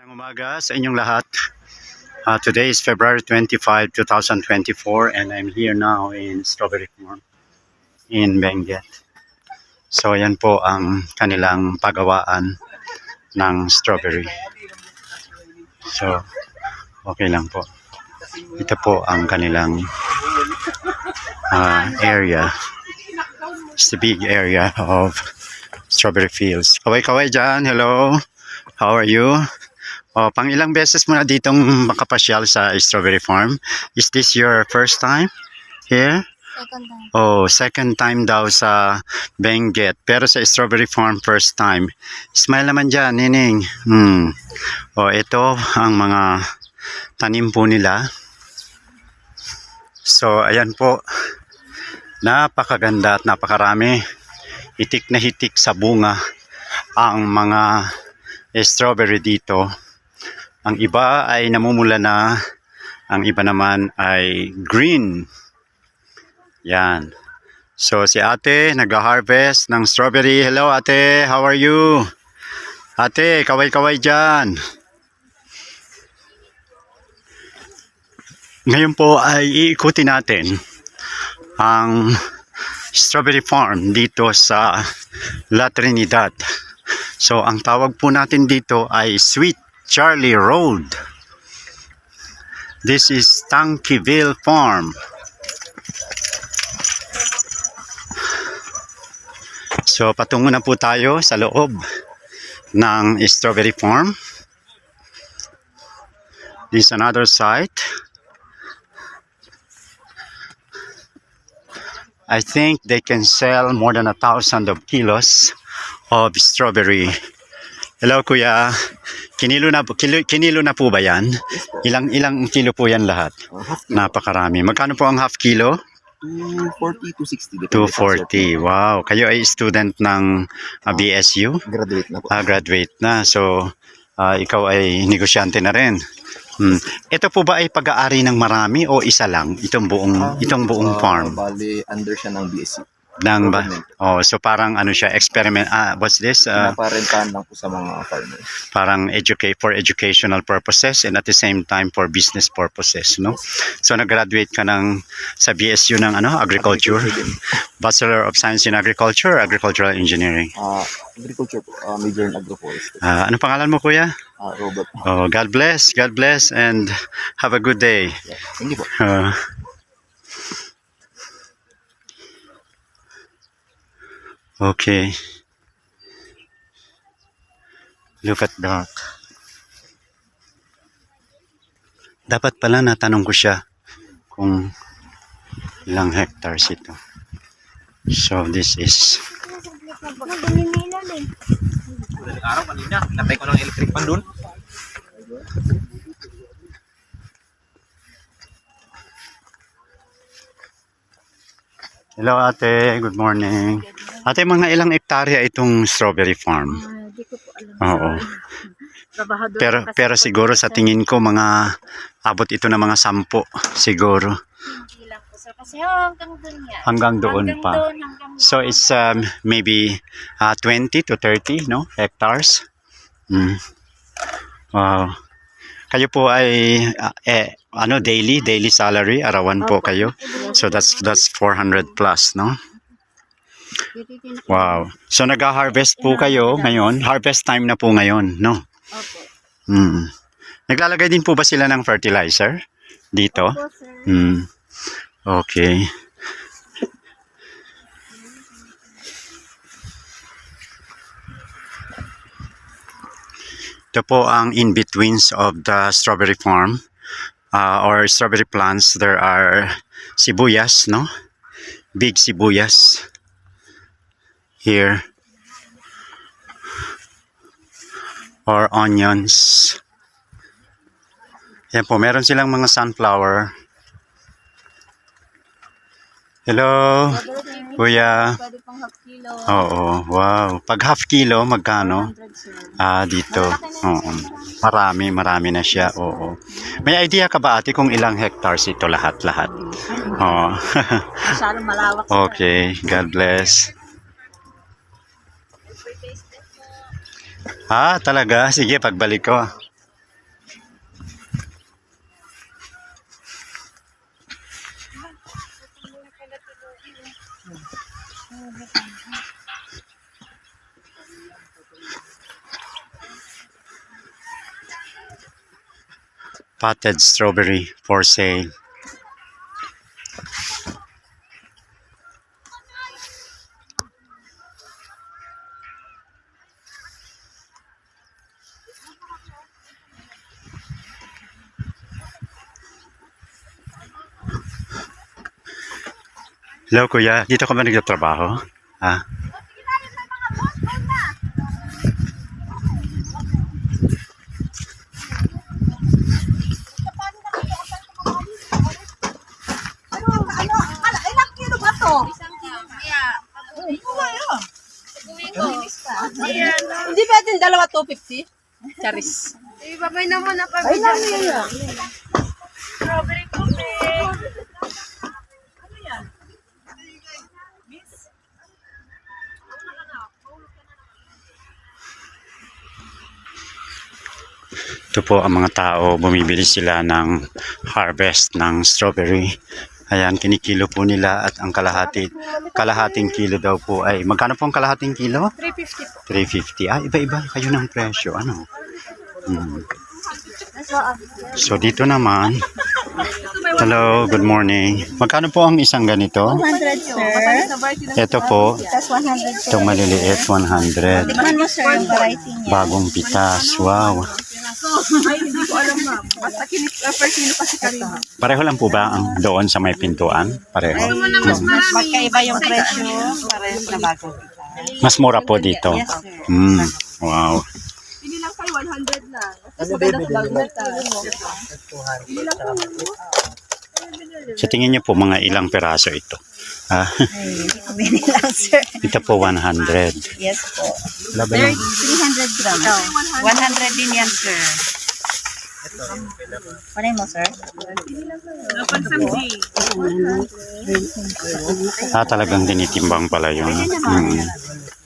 Magandang umaga sa inyong lahat. Today is February 25, 2024 and I'm here now in Strawberry Farm in Benguet. So yan po ang kanilang pagawaan ng strawberry. So okay lang po. Ito po ang kanilang area. It's the big area of strawberry fields. Kaway-kaway dyan. Hello. How are you? Pang ilang beses mo na ditong makapasyal sa strawberry farm? Is this your first time here? Second time. Second time daw sa Benguet. Pero sa strawberry farm, first time. Smile naman dyan, Nining. Ito ang mga tanim po nila. So, ayan po. Napakaganda at napakarami. Hitik na hitik sa bunga ang mga strawberry dito. Ang iba ay namumula na, ang iba naman ay green. Yan. So si ate nag-harvest ng strawberry. Hello ate, how are you? Ate, kaway-kaway dyan. Ngayon po ay iikutin natin ang strawberry farm dito sa La Trinidad. So ang tawag po natin dito ay Sweet Charlie Road. This is Tankyville Farm. So patungo na po tayo sa loob ng strawberry farm. This is another site. I think they can sell more than 1,000 of kilos of strawberry. Hello kuya. Kinilo na po ba yan? Ilang kilo po yan lahat? Napakarami. Magkano po ang half kilo? 240 to 60. 240. Wow. Kayo ay student ng BSU? Graduate na po. Graduate na. So, ikaw ay negosyante na rin. Ito po ba ay pag-aari ng marami o isa lang? Itong buong farm? Bali, under siya ng BSC. So parang ano siya, experiment. What's this? Pinaparentahan lang po sa mga farmers. Parang for educational purposes and at the same time for business purposes, no? So nag-graduate ka sa BSU ng agriculture, Bachelor of Science in Agriculture, Agricultural Engineering. Agriculture po, major in agroforestry. Ano pangalan mo kuya? Robert. God bless and have a good day. Yeah. Thank you po. Okay. Look at that. Dapat pala natanong ko siya kung ilang hectares ito. So this is Araw kanina, natay ko ng electric pan doon. Hello ate, good morning. Ate, mga ilang hektarya itong strawberry farm? Hindi ko po alam. Oo. Trabahador Pero siguro sa tingin ko mga abot ito na mga 10 siguro. Hindi lang po sir. Kasi hanggang doon yan. Hanggang doon pa. Hanggang So it's maybe 20 to 30 hectares. Wow. Kayo po ay daily salary, arawan po kayo. So that's 400 plus, no? Wow. So nag-harvest po kayo ngayon. Harvest time na po ngayon, no? Opo. Naglalagay din po ba sila ng fertilizer dito? Opo sir. Okay. Ito po ang in-betweens of the strawberry farm or strawberry plants. There are sibuyas, no? Big sibuyas here. Or onions. Yan po, meron silang mga sunflower. Hello, kuya. Pwede pang half kilo. Oo, wow. Pag half kilo, magkano? 100 sir. Dito. Oo. Marami na siya. Oo. May idea ka ba ate kung ilang hectares ito lahat-lahat? Oo. Masyadong malawak sir. Okay, God bless. Talaga? Sige, pagbalik ko. Potted strawberry for sale. Hello kuya, dito ka ba nagtatrabaho? Ah, Ilang kilo ba to? Isang kilo. Kaya, gawin ko. Hindi ba din dalawa 250? Charis. Ibabay na muna pa. Ay lang yun. Strawberry coffee. ito po ang mga tao, bumibili sila ng harvest ng strawberry. Ayan, kinikilo po nila at ang kalahating kilo daw po ay, magkano po ang kalahating kilo? 350 po. 350. Ah, iba-iba kayo ng presyo. Ano? Hmm. So dito naman, hello, good morning. Magkano po ang isang ganito? 100 sir. Ito po, Tapos 100 sir. itong maliliit, 100. Tikman mo sir yung variety niya. Bagong pitas, wow. Ay, hindi ko alam ma'am. Basta per kilo kasi kami. Pareho lang po ba ang doon sa may pintuan? Pareho. Magkaiba yung presyo. Parehas na bago. Mas mura po dito. Yes sir. Hmm, wow. Pili lang kayo 100 lang. Tapos maganda sa bagong Pili lang kayo. Sa tingin niyo po mga ilang peraso ito? Ah, Ay, hindi ko binilang sir. ito po 100. Yes po. Wala ba Sir, yung 300 grams. 100 din yan sir. Panay mo sir? talagang tinitimbang pala yun. Hmm.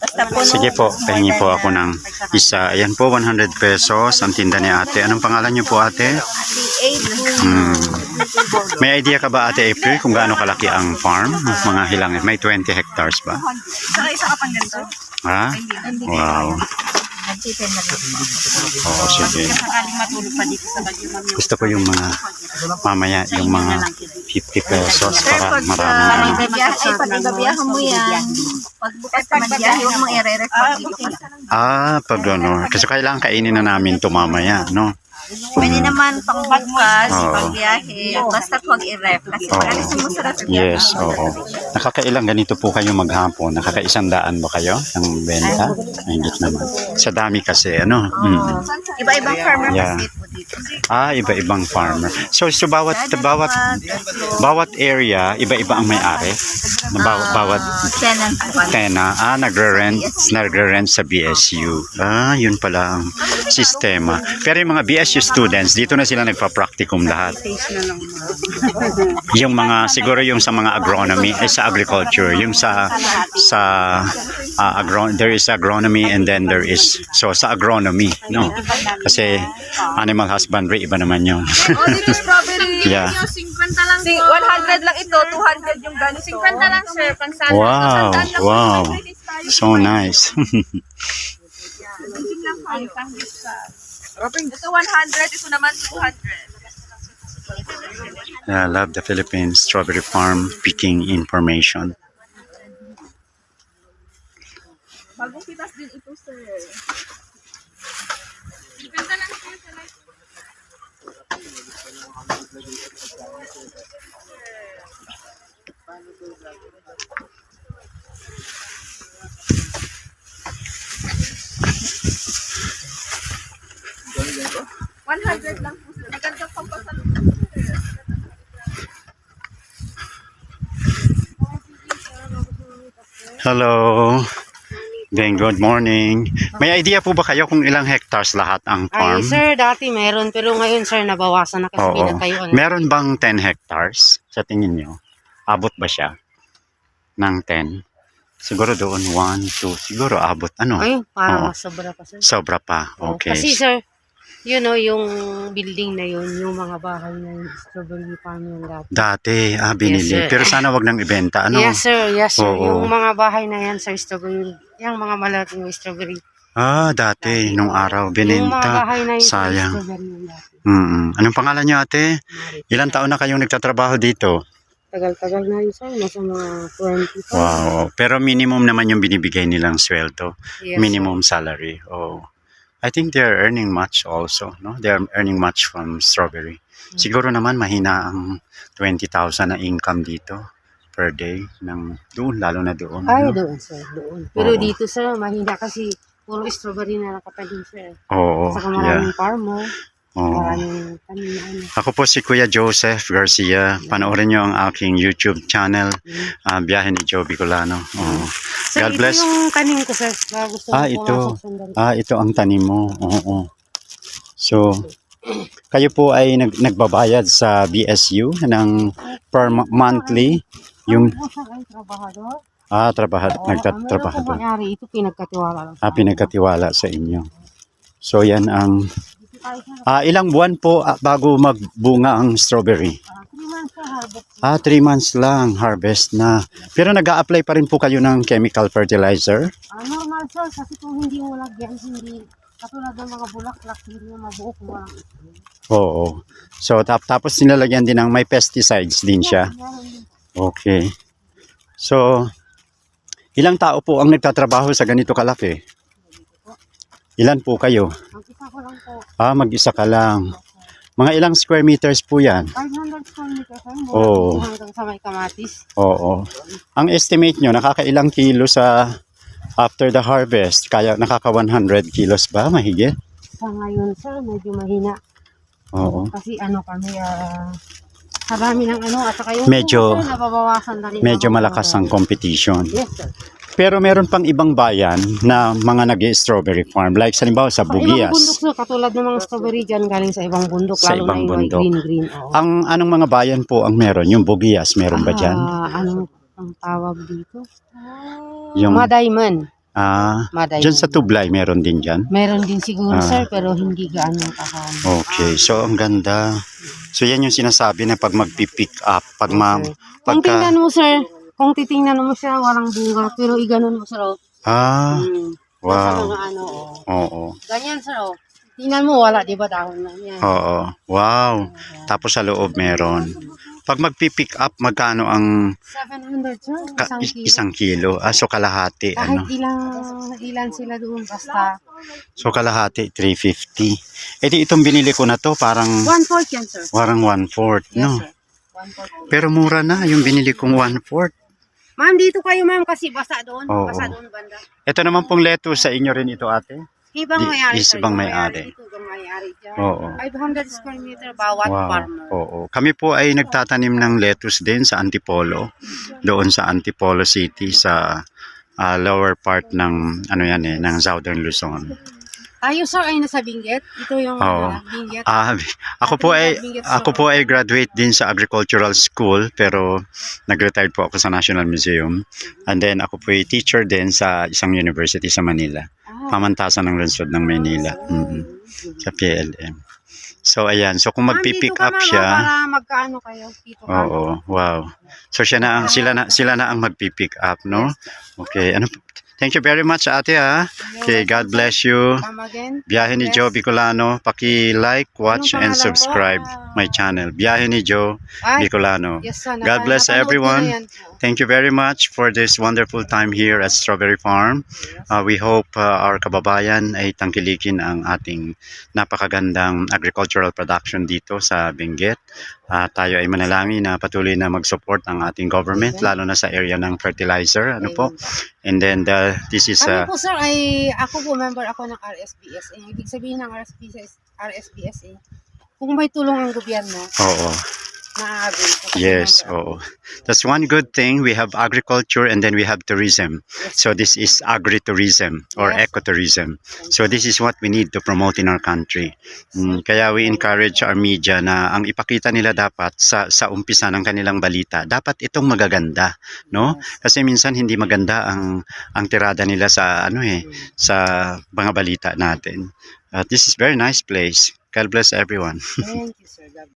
Basta po Sige po, pahingi po ako ng isa. Ayan po, 100 pesos ang tinda ni ate. Anong pangalan niyo po ate? Hmm. May idea ka ba ate April kung gaano kalaki ang farm? Mga hilang, may 20 hectares ba? Saka isa ka pang ganito. Ha? Wow. Nag-chicken na lang. Oo, sige. Sakaling matulog pa dito sa bagyo mami. Gusto ko yung mga, mamaya, yung mga 50 pesos para marami. Pag igabiyahan mo yan, pag bukas ka magbiyahe, huwag mo i-re-ref pag dito ka lang. Ah, pag ano. Kasi kailangan kainin na namin ito mamaya, no? Pwede naman pang bukas, Oo. pag biyahe, basta huwag i-ref. Kasi pag alis mo sa ref, Yes, oo. Nakakailang ganito po kayo maghapon? Nakakaisang daan ba kayo ng benta? Mahigit naman. Sa dami kasi, ano? Mm. iba-ibang farmer Yeah. kasi po dito. Ah, iba-ibang farmer. So bawat area, iba-iba ang may-ari? Na bawat Tenant po kami. tena, nagre-rent sa BSU. Ah, yun pala ang sistema. Pero yung mga BSU students, dito na sila nagpa-practicum lahat. Yung mga, siguro yung sa mga agronomy, sa agriculture, yung sa there is agronomy and then there is, so sa agronomy, no? Kasi animal husbandry, iba naman yun. Oh, dito strawberry. Yeah. 50 lang po. 100 lang ito, 200 yung ganito. 50 lang sir, pang sana. Wow, wow. So nice. Ito 100, ito naman 200. I love the Philippines strawberry farm picking information. Bagong pitas din ito, sir. 50 lang sir sa life. $100 lang po, sir. Maganda pang pasalubong. Hello. Then good morning. May idea po ba kayo kung ilang hectares lahat ang farm? Ay, sir, dati meron. Pero ngayon, sir, nabawasan na kasi Oo. pinatayuan. Meron bang 10 hectares sa tingin nyo? Abot ba siya ng 10? Siguro doon 1, 2, siguro abot ano? Ay, Oo. parang mas sobra pa, sir. Sobra pa. Oo, Okay. Kasi, sir, You know, yung building na yun, yung mga bahay na yung strawberry farm yung dati. Dati, binili. Yes, sir. Pero sana wag nang ibenta, ano? Yes, sir. Yes, sir. Oo. Yung mga bahay na yan, sir, strawberry. Yung mga malaking strawberry. Dati, nung araw, Yung mga binenta. bahay na yun, sir, Sayang. strawberry yung dati. Anong pangalan niyo, ate? Ilang taon na kayong nagtatrabaho dito? Tagal-tagal na yun, sir. Nasa mga 20. Wow. Pero minimum naman yung binibigay nilang sweldo. Yes, Minimum salary. Oh. I think they're earning much also, no? They're earning much from strawberry. Siguro naman mahina ang 20,000 na income dito per day ng doon, lalo na doon. Ay, no? doon, sir. Doon. Pero Oo. dito, sir, mahina kasi puro strawberry na nakatanim, sir. Oo, Saka yeah. maraming farmer. Oo. Maraming tanim. Ako po si Kuya Joseph Garcia. Panoorin niyo ang aking YouTube channel, Biyahe ni Joe Bicolano. Oo. Sir, God bless. ito yung tanim ko, sir. Kaya gusto ko Ito. pumasok sandali. Ito ang tanim mo. Oo. So, kayo po ay nagbabayad sa BSU ng monthly yung Ako, sir, ay trabahador. nagtatrabaho. Meron po may-ari. Ito pinagkatiwala lang. Pinagkatiwala sa inyo. So, yan ang ilang buwan po bago magbunga ang strawberry? 3 months sa harvest. 3 months lang harvest na. Pero nag-a-apply pa rin po kayo ng chemical fertilizer? Normal, sir. Kasi kung hindi mo lagyan, hindi. Katulad ng mga bulaklak, hindi na mabuo kung walang. Oo. So, tapos nilalagyan din ng may pesticides din siya. Okay. So, ilang tao po ang nagtatrabaho sa ganito kalaki? Ilan po kayo? Ang isa ko lang po. Mag-isa ka lang. Mga ilang square meters po yan? 500 square meters. Oo. Hanggang sa may kamatis. Oo. Ang estimate nyo, nakakailang kilo sa after the harvest? Kaya nakaka 100 kilos ba? Mahigit? Sa ngayon, sir, medyo mahina. Oo. Kasi kami, sa dami ng at saka yung Medyo- sir, nababawasan na rin. Medyo ang mga malakas ang competition. Yes, sir. Pero meron pang ibang bayan na mga nag-strawberry farm. Like sa halimbawa sa Sa ibang bundok, Bugias. sir, katulad ng mga strawberry dyan galing sa ibang bundok. Sa lalo ibang na yung bundok. green. Oo. Anong mga bayan po ang meron? Yung Bugias, meron ba dyan? Ano ang tawag dito? Yung, Madayman. dyan Madayman. sa Tublay, meron din dyan? Meron din siguro, sir, pero hindi gaano kahami. Okay, so ang ganda. So yan yung sinasabi na pag magpipick up, Kung tingnan mo, sir, kung titingnan mo siya, walang bunga, pero iganon mo, sir, oh. Sa Wow. mga Oo. Ganyan, sir, oh. Tingnan mo, wala, di ba, dahon na yan. Oo. Wow. Tapos sa loob meron. Pag magpipick up, magkano ang 700, sir, isang kilo? So kalahati, Kahit ano? ilan sila doon, basta. So kalahati, 350. Itong binili ko na to, parang 1/4 yan, sir. 1/4, Yes, no? sir. 1/4. Pero mura na, yung binili kong 1/4. Ma'am, dito kayo, ma'am, kasi basa doon. Oo. Basa doon, banda. Ito naman pong lettuce sa inyo rin ito, ate? Ibang may-ari, Is sir. ibang Yung may-ari. Ito, ibang may-ari dyan. Oo. 500 square meter bawat Wow. farmer. Oo. Kami po ay nagtatanim ng lettuce din sa Antipolo. Doon sa Antipolo City sa lower part ng ng Southern Luzon. Tayo, sir, ay nasa Benguet. Ito yung Oo. Benguet. Ako po ay graduate din sa agricultural school pero nag-retired po ako sa National Museum. And then ako po ay teacher din sa isang university sa Manila. Pamantasan ng lungsod ng Manila. Sa PLM. So ayan, so kung magpi-pick up siya, Para magkaano kayo dito. oo, wow. So sila na ang magpi-pick up, no? Okay, thank you very much, ate, ha. Okay, God bless you. Come again. Biyahe ni Joe Bicolano, paki-like, watch, and subscribe my channel. Biyahe ni Joe Ay, Bicolano. yes, sir. God bless Napanood ko everyone. na yan. Thank you very much for this wonderful time here at Strawberry Farm. We hope our kababayan ay tangkilikin ang ating napakagandang agricultural production dito sa Benguet. Tayo ay manalangin na patuloy na mag-support ang ating government, lalo na sa area ng fertilizer. Ano po? And then this is Kami po, sir, ako po, member ako ng RSPSA. Ibig sabihin ng RSPSA, kung may tulong ang gobyerno, oo. na-avail. Yes, oo. That's one good thing. We have agriculture and then we have tourism. So this is agritourism or Yes. ecotourism. So this is what we need to promote in our country. Kaya we encourage our media na ang ipakita nila dapat sa umpisa ng kanilang balita, dapat itong magaganda, no? Kasi minsan hindi maganda ang tirada nila sa sa mga balita natin. This is very nice place. God bless everyone. Thank you, sir. God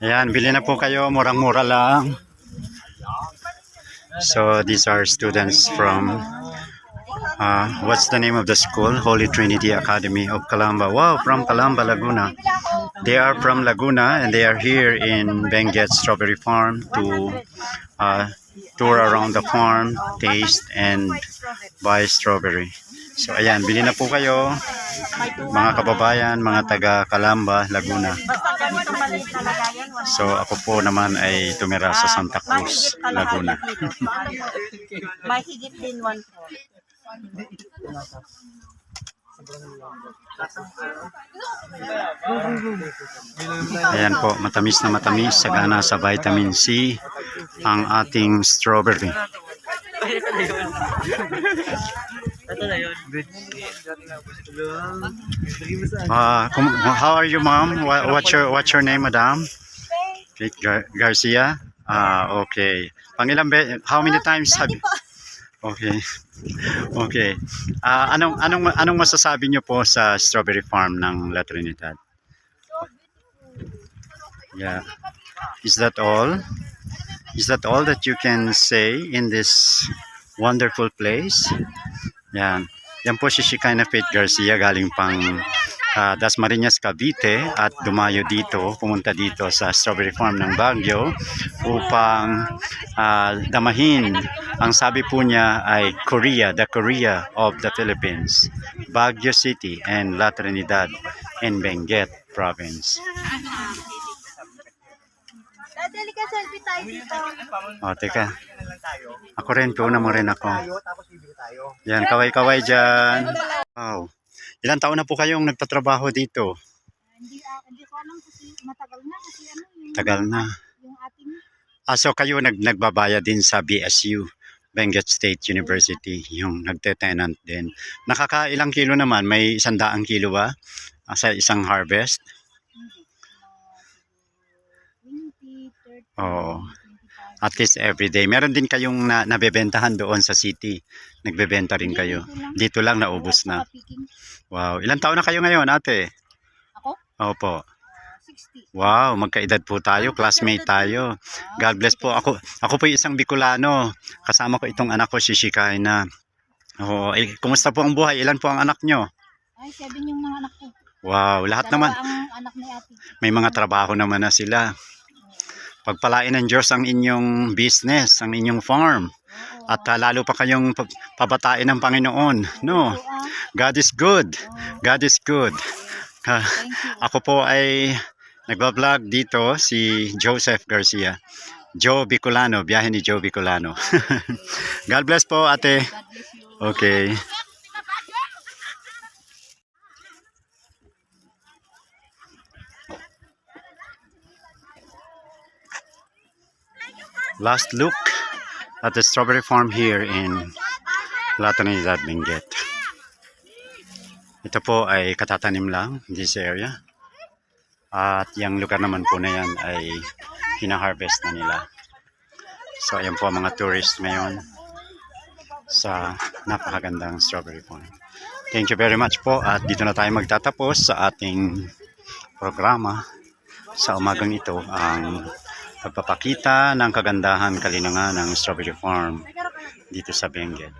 Ayan, bili na po kayo. Murang-mura lang. So, these are students from, what's the name of the school? Holy Trinity Academy of Calamba. Wow, from Calamba, Laguna. They are from Laguna and they are here in Benguet Strawberry Farm to tour around the farm, taste, and buy strawberry. So, ayan, bili na po kayo, mga kababayan, mga taga Calamba, Laguna. So, ako po naman ay tumira sa Santa Cruz, Laguna. Mahigit din 1 Ayan po, matamis na matamis, sagana sa vitamin C ang ating strawberry. How are you, ma'am? What's your name, madam? Faith Garcia? Okay. How many times have you? Okay. Okay. Anong masasabi niyo po sa strawberry farm ng La Trinidad? Yeah. Is that all? Is that all that you can say in this wonderful place? Yan. Yan po si Shekinah Faith Garcia galing pang Dasmariñas, Cavite at dumayo dito, pumunta dito sa strawberry farm ng Baguio upang damahin. Ang sabi po niya ay Korea, the Korea of the Philippines, Baguio City and La Trinidad and Benguet Province. Dali ka selfie tayo dito. O, teka. Ako rin, tuna mo rin ako. Yan, kaway-kaway dyan. Wow. Ilang taon na po kayong nagtatrabaho dito? Hindi ko alam kasi matagal na kasi yung Tagal na. yung ating So kayo nagbabayad din sa BSU, Benguet State University, yung nagte-tenant din. Nakakailang kilo naman? May 100 kilo ba sa isang harvest? 20, 30, Oo. 25. At least every day. Meron din kayong nabebentahan doon sa city. Nagbebenta rin kayo. Dito lang naubos na. Wow. Ilang taon na kayo ngayon, ate? Ako? Opo. 60. Wow, magkaedad po tayo, classmate tayo. God bless po. Ako po isang Bicolano. Kasama ko itong anak ko, si Shekinah. Oh, kumusta po ang buhay? Ilan po ang anak nyo? Ay, 7 yung mga anak ko. Wow, lahat Dalawa naman. ang anak ni ate. May mga trabaho naman na sila. Pagpalain ng Diyos ang inyong business, ang inyong farm. At lalo pa kayong pabatain ng Panginoon. No, God is good. God is good. Ako po ay nagbablog dito, si Joseph Garcia. Joe Bicolano, biyahe ni Joe Bicolano. God bless po, ate. Okay. Last look at the strawberry farm here in La Trinidad, Benguet. Ito po ay katatanim lang in this area. At yung lugar naman po na yan ay hina-harvest na nila. So ayan po ang mga tourist ngayon sa napakagandang strawberry farm. Thank you very much po at dito na tayo magtatapos sa ating programa sa umagang ito, ang pagpapakita ng kagandahan, kalinangan ng strawberry farm dito sa Benguet.